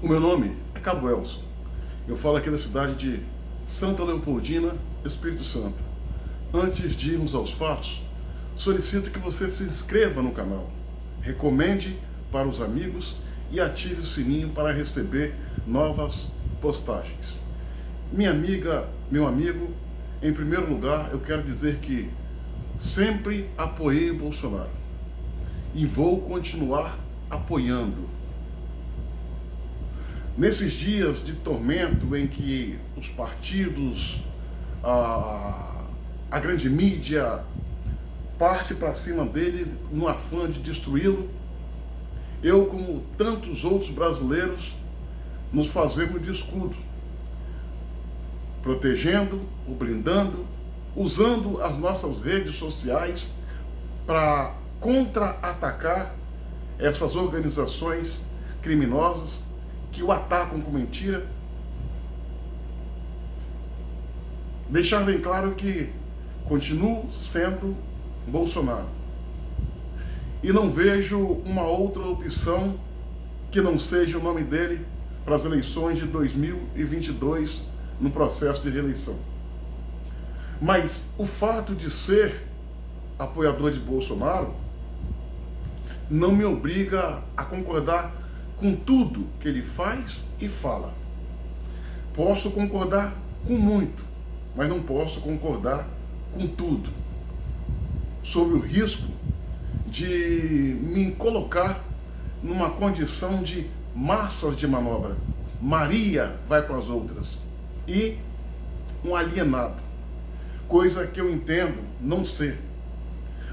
O meu nome é Cabo Elson. Eu falo aqui da cidade de Santa Leopoldina, Espírito Santo. Antes de irmos aos fatos, solicito que você se inscreva no canal, recomende para os amigos e ative o sininho para receber novas postagens. Minha amiga, meu amigo, em primeiro lugar, eu quero dizer que sempre apoiei o Bolsonaro e vou continuar apoiando. Nesses dias de tormento em que os partidos, a grande mídia parte para cima dele no afã de destruí-lo, eu, como tantos outros brasileiros, nos fazemos de escudo, protegendo, o blindando, usando as nossas redes sociais para contra-atacar essas organizações criminosas que o atacam com mentira. Deixar bem claro que continuo sendo Bolsonaro e não vejo uma outra opção que não seja o nome dele para as eleições de 2022 no processo de reeleição. Mas o fato de ser apoiador de Bolsonaro não me obriga a concordar com tudo que ele faz e fala. Posso concordar com muito, mas não posso concordar com tudo, sob o risco de me colocar numa condição de massas de manobra. Maria vai com as outras e um alienado, coisa que eu entendo não ser.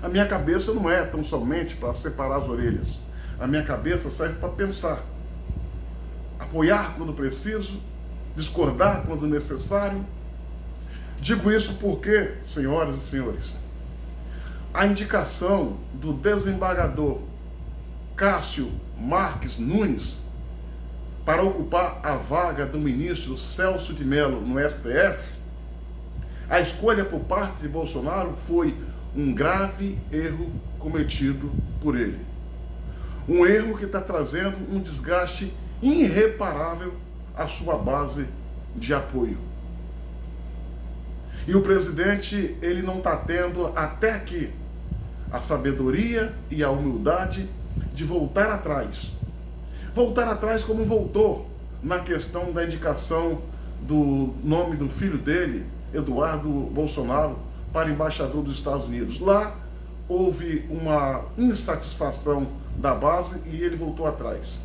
A minha cabeça não é tão somente para separar as orelhas. A minha cabeça serve para pensar, apoiar quando preciso, discordar quando necessário. Digo isso porque, senhoras e senhores, a indicação do desembargador Cássio Marques Nunes para ocupar a vaga do ministro Celso de Mello no STF, a escolha por parte de Bolsonaro foi um grave erro cometido por ele. Um erro que está trazendo um desgaste irreparável à sua base de apoio. E o presidente, ele não está tendo até aqui a sabedoria e a humildade de voltar atrás. Voltar atrás como voltou na questão da indicação do nome do filho dele, Eduardo Bolsonaro, para embaixador dos Estados Unidos. Lá houve uma insatisfação da base e ele voltou atrás.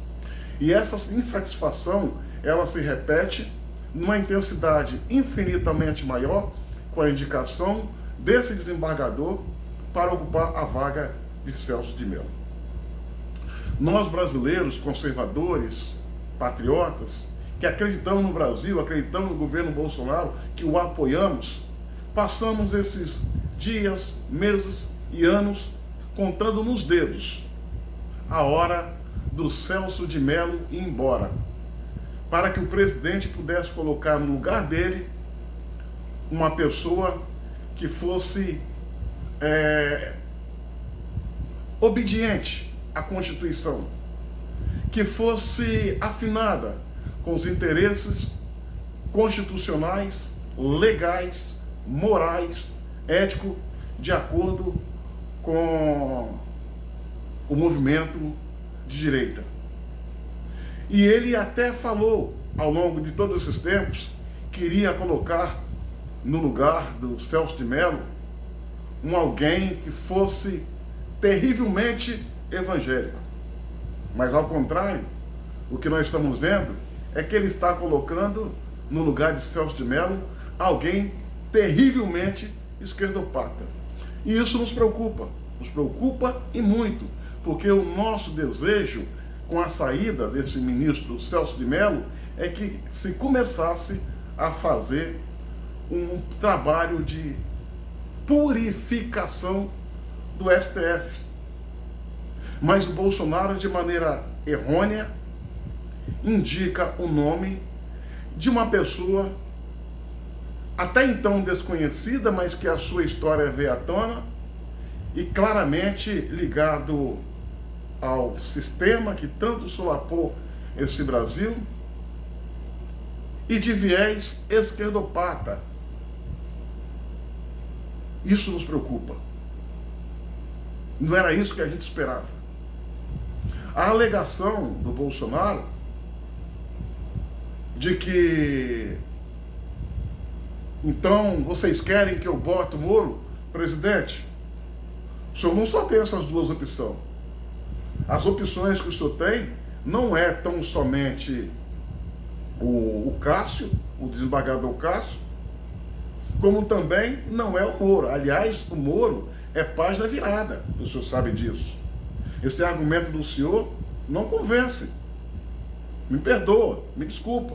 E essa insatisfação, ela se repete numa intensidade infinitamente maior com a indicação desse desembargador para ocupar a vaga de Celso de Mello. Nós brasileiros, conservadores, patriotas, que acreditamos no Brasil, acreditamos no governo Bolsonaro, que o apoiamos, passamos esses dias, meses e anos contando nos dedos a hora do Celso de Mello ir embora, para que o presidente pudesse colocar no lugar dele uma pessoa que fosse obediente à Constituição, que fosse afinada com os interesses constitucionais, legais, morais, éticos, de acordo com o movimento de direita. E ele até falou, ao longo de todos esses tempos, que iria colocar no lugar do Celso de Mello alguém que fosse terrivelmente evangélico. Mas, ao contrário, o que nós estamos vendo é que ele está colocando no lugar de Celso de Mello alguém terrivelmente esquerdopata. E isso nos preocupa e muito, porque o nosso desejo com a saída desse ministro Celso de Mello é que se começasse a fazer um trabalho de purificação do STF. Mas o Bolsonaro, de maneira errônea, indica o nome de uma pessoa até então desconhecida, mas que a sua história veio à tona e claramente ligado ao sistema que tanto solapou esse Brasil e de viés esquerdopata. Isso nos preocupa. Não era isso que a gente esperava. A alegação do Bolsonaro de que então vocês querem que eu bote o Moro? Presidente, o senhor não só tem essas duas opções. As opções que o senhor tem não é tão somente o Cássio, o desembargador Cássio, como também não é o Moro. Aliás, o Moro é página virada, o senhor sabe disso. Esse argumento do senhor não convence. Me perdoa, me desculpa,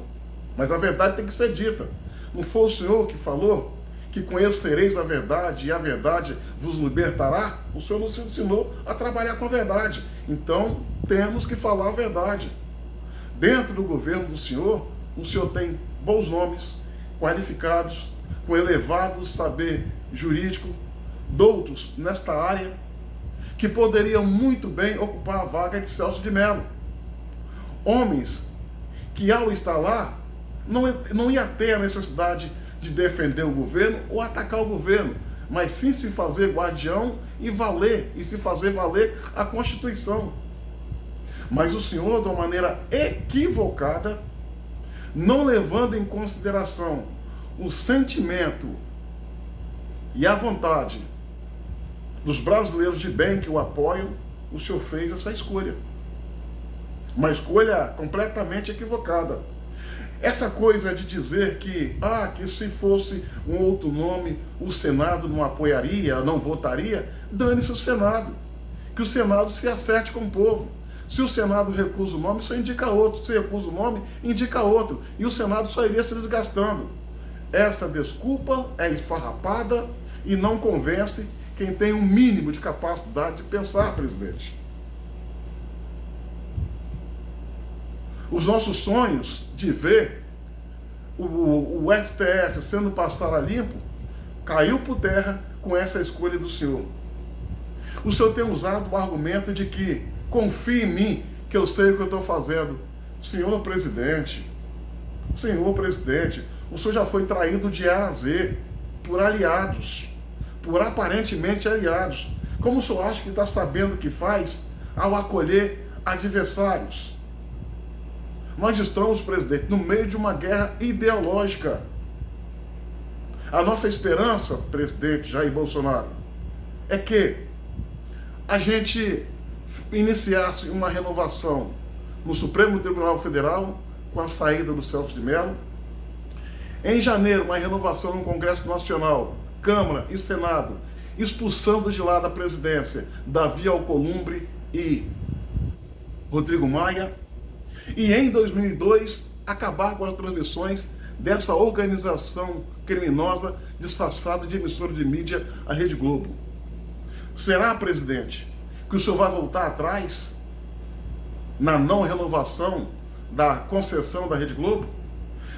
mas a verdade tem que ser dita. Não foi o senhor que falou que conhecereis a verdade e a verdade vos libertará? O senhor nos ensinou a trabalhar com a verdade. Então, temos que falar a verdade. Dentro do governo do senhor, o senhor tem bons nomes, qualificados, com elevado saber jurídico, doutos nesta área, que poderiam muito bem ocupar a vaga de Celso de Mello. Homens que, ao estar lá, não ia ter a necessidade de defender o governo ou atacar o governo, mas sim se fazer guardião e se fazer valer a Constituição. Mas o senhor, de uma maneira equivocada, não levando em consideração o sentimento e a vontade dos brasileiros de bem que o apoiam, o senhor fez essa escolha. Uma escolha completamente equivocada. Essa coisa de dizer que se fosse um outro nome, o Senado não apoiaria, não votaria, dane-se o Senado. Que o Senado se acerte com o povo. Se o Senado recusa o nome, só indica outro. Se recusa o nome, indica outro. E o Senado só iria se desgastando. Essa desculpa é esfarrapada e não convence quem tem um mínimo de capacidade de pensar, presidente. Os nossos sonhos de ver o STF sendo passado a limpo caiu por terra com essa escolha do senhor. O senhor tem usado o argumento de que confie em mim, que eu sei o que eu estou fazendo. Senhor presidente, o senhor já foi traído de A a Z por aliados, por aparentemente aliados. Como o senhor acha que está sabendo o que faz ao acolher adversários? Nós estamos, presidente, no meio de uma guerra ideológica. A nossa esperança, presidente Jair Bolsonaro, é que a gente iniciasse uma renovação no Supremo Tribunal Federal com a saída do Celso de Mello. Em janeiro, uma renovação no Congresso Nacional, Câmara e Senado, expulsando de lá da presidência Davi Alcolumbre e Rodrigo Maia. E em 2002, acabar com as transmissões dessa organização criminosa disfarçada de emissora de mídia, a Rede Globo. Será, presidente, que o senhor vai voltar atrás na não renovação da concessão da Rede Globo?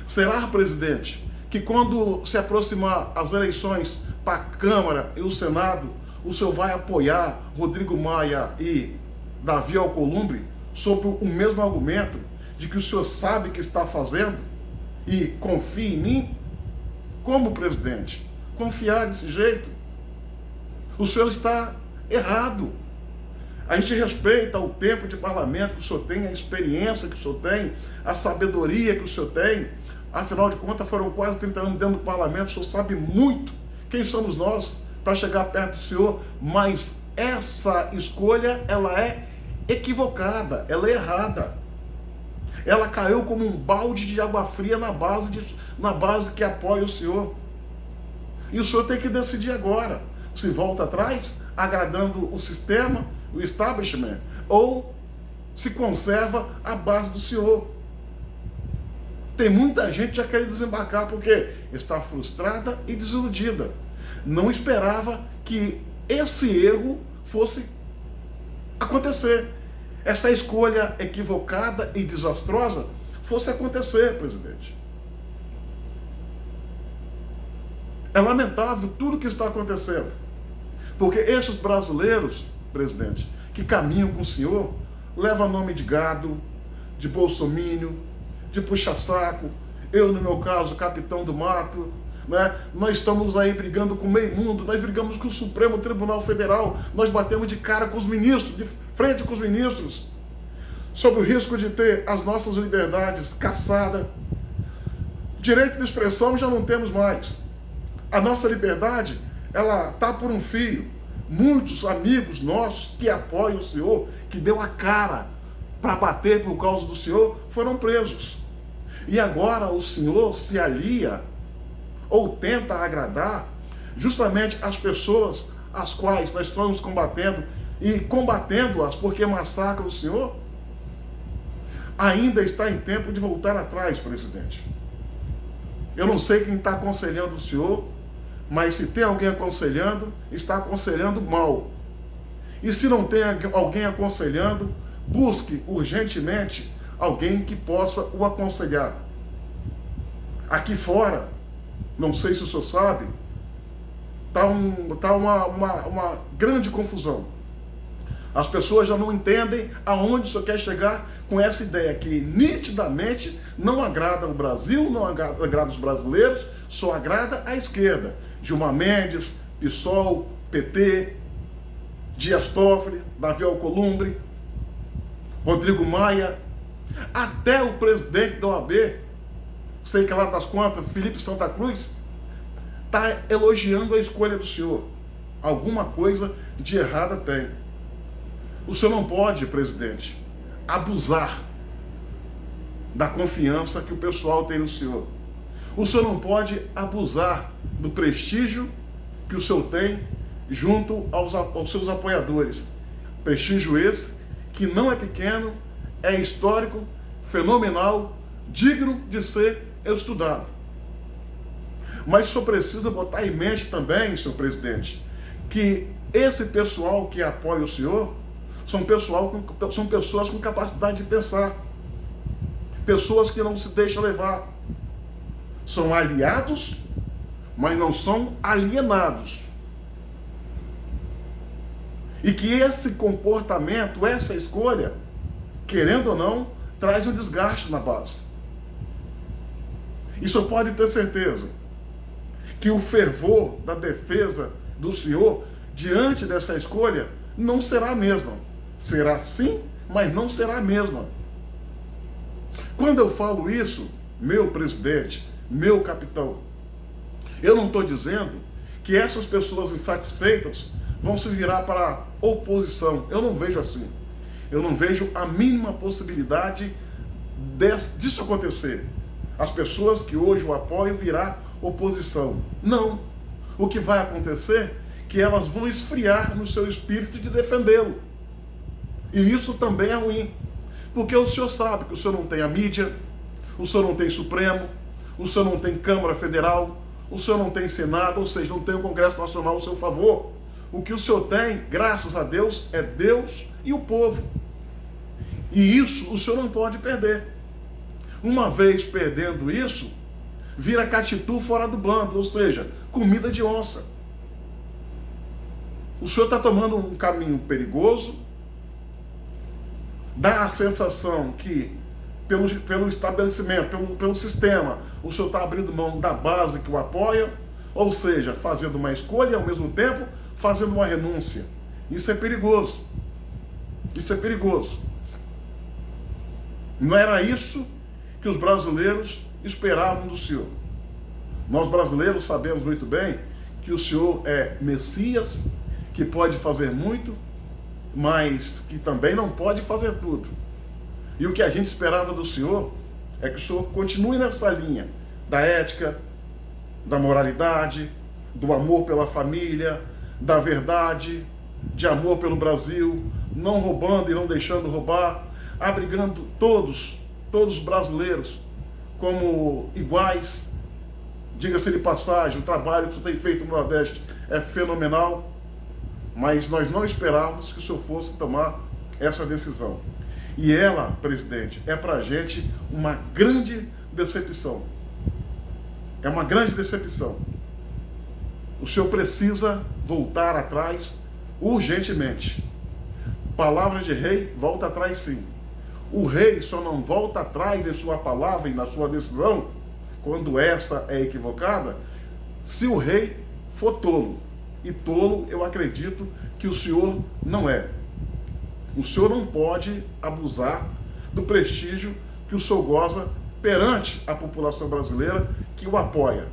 Será, presidente, que quando se aproximar as eleições para a Câmara e o Senado, o senhor vai apoiar Rodrigo Maia e Davi Alcolumbre sobre o mesmo argumento de que o senhor sabe que está fazendo e confia em mim? Como, presidente? Confiar desse jeito? O senhor está errado. A gente respeita o tempo de parlamento que o senhor tem, a experiência que o senhor tem, a sabedoria que o senhor tem. Afinal de contas, foram quase 30 anos dentro do parlamento, o senhor sabe muito quem somos nós para chegar perto do senhor, mas essa escolha, ela é equivocada, ela é errada. Ela caiu como um balde de água fria na base que apoia o senhor. E o senhor tem que decidir agora, se volta atrás, agradando o sistema, o establishment, ou se conserva a base do senhor. Tem muita gente já querendo desembarcar porque está frustrada e desiludida. Não esperava que esse erro fosse acontecer. Essa escolha equivocada e desastrosa fosse acontecer, presidente. É lamentável tudo o que está acontecendo. Porque esses brasileiros, presidente, que caminham com o senhor, levam nome de gado, de bolsomínio, de puxa-saco, eu, no meu caso, capitão do mato, né? Nós estamos aí brigando com o meio mundo, nós brigamos com o Supremo Tribunal Federal, nós batemos de cara com os ministros, de frente com os ministros, sobre o risco de ter as nossas liberdades caçadas. Direito de expressão já não temos mais. A nossa liberdade, ela está por um fio. Muitos amigos nossos que apoiam o senhor, que deu a cara para bater por causa do senhor, foram presos. E agora o senhor se alia ou tenta agradar justamente as pessoas as quais nós estamos combatendo e combatendo-as porque massacram o senhor. Ainda está em tempo de voltar atrás, presidente. Eu não sei quem está aconselhando o senhor, mas se tem alguém aconselhando, está aconselhando mal. E se não tem alguém aconselhando, busque urgentemente alguém que possa o aconselhar. Aqui fora, não sei se o senhor sabe, está uma grande confusão. As pessoas já não entendem aonde o senhor quer chegar com essa ideia que nitidamente não agrada o Brasil, não agrada os brasileiros, só agrada a esquerda. Gilmar Mendes, PSOL, PT, Dias Toffoli, Davi Alcolumbre, Rodrigo Maia, até o presidente da OAB, sei que lá das contas, Felipe Santa Cruz, está elogiando a escolha do senhor. Alguma coisa de errada tem. O senhor não pode, presidente, abusar da confiança que o pessoal tem no senhor. O senhor não pode abusar do prestígio que o senhor tem junto aos seus apoiadores. Prestígio esse que não é pequeno, é histórico, fenomenal, digno de ser estudado. Mas o senhor precisa botar em mente também, senhor presidente, que esse pessoal que apoia o senhor são pessoas com capacidade de pensar, pessoas que não se deixam levar. São aliados, mas não são alienados. E que esse comportamento, essa escolha, querendo ou não, traz um desgaste na base. E o senhor pode ter certeza que o fervor da defesa do senhor diante dessa escolha não será a mesma. Será sim, mas não será a mesma. Quando eu falo isso, meu presidente, meu capitão, eu não estou dizendo que essas pessoas insatisfeitas vão se virar para a oposição. Eu não vejo assim. Eu não vejo a mínima possibilidade disso acontecer. As pessoas que hoje o apoiam virar oposição. Não. O que vai acontecer é que elas vão esfriar no seu espírito de defendê-lo. E isso também é ruim. Porque o senhor sabe que o senhor não tem a mídia, o senhor não tem Supremo, o senhor não tem Câmara Federal, o senhor não tem Senado, ou seja, não tem o Congresso Nacional ao seu favor. O que o senhor tem, graças a Deus, é Deus e o povo. E isso o senhor não pode perder. Uma vez perdendo isso, vira catitu fora do bando, ou seja, comida de onça. O senhor está tomando um caminho perigoso, dá a sensação que, pelo estabelecimento, pelo sistema, o senhor está abrindo mão da base que o apoia, ou seja, fazendo uma escolha e ao mesmo tempo fazendo uma renúncia. Isso é perigoso. Isso é perigoso. Não era isso que os brasileiros esperavam do senhor. Nós brasileiros sabemos muito bem que o senhor é Messias, que pode fazer muito, mas que também não pode fazer tudo. E o que a gente esperava do senhor é que o senhor continue nessa linha da ética, da moralidade, do amor pela família, da verdade, de amor pelo Brasil, não roubando e não deixando roubar, abrigando todos os brasileiros como iguais. Diga-se de passagem, o trabalho que o senhor tem feito no Nordeste é fenomenal, mas nós não esperávamos que o senhor fosse tomar essa decisão. E ela, presidente, é para a gente uma grande decepção. É uma grande decepção. O senhor precisa voltar atrás urgentemente. Palavra de rei, volta atrás sim. O rei só não volta atrás em sua palavra e na sua decisão, quando essa é equivocada, se o rei for tolo. E tolo, eu acredito que o senhor não é. O senhor não pode abusar do prestígio que o senhor goza perante a população brasileira que o apoia.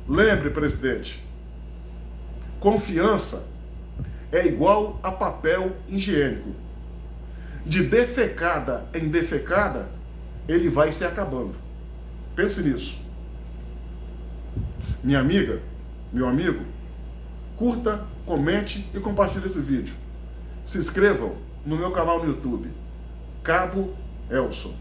Lembre, presidente, confiança é igual a papel higiênico. De defecada em defecada, ele vai se acabando. Pense nisso. Minha amiga, meu amigo, curta, comente e compartilhe esse vídeo. Se inscrevam no meu canal no YouTube, Cabo Elson.